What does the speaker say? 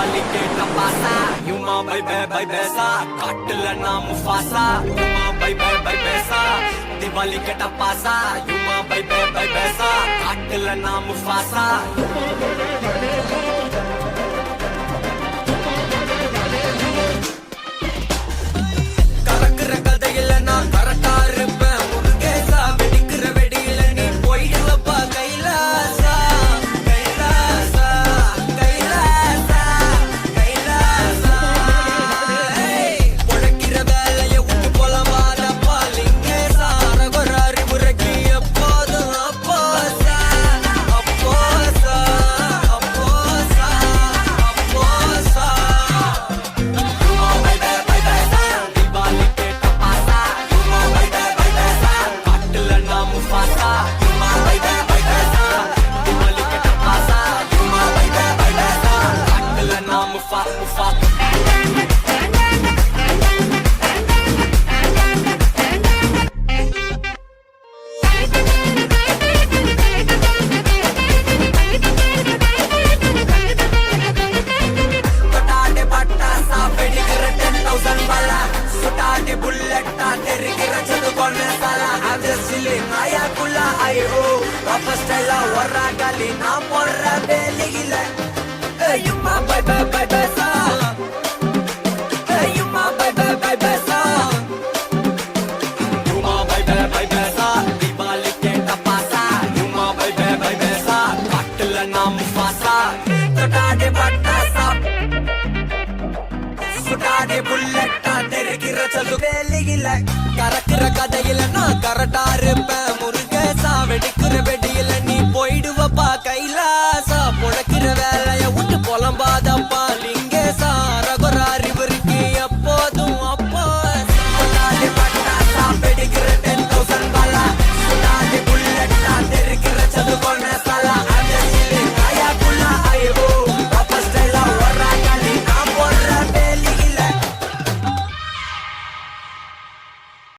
दिवाली के टपासा युमा भाई भाई बैसा काटल नाम फासा युमा भाई बैसा दिवाली के टपासा युमा भाई बैसा काटल नाम फासा கலக்குற கதையில நான் கரெக்டா இருப்பேன் முருகேசா வெடிக்கிற வெடியில நீ போயிடுவப்பா கைலாசா கைலாசா கைலாசா கைலாசா பொழைக்கிற வேலைய விட்டு போலவாதப்பா லிங்கேசா அரகுற அறிவுரைக்கு எப்போதும் அப்போசா அப்போசா அப்போசா அப்போசா கரக்குற கதையில நான் கரெக்டா இருப்பேன் முருகேசா வெடிக்கிற வெடியில நீ போயிடுவப்பா கைலாசா பொழைக்கிற வேலைய விட்டு புலம்பா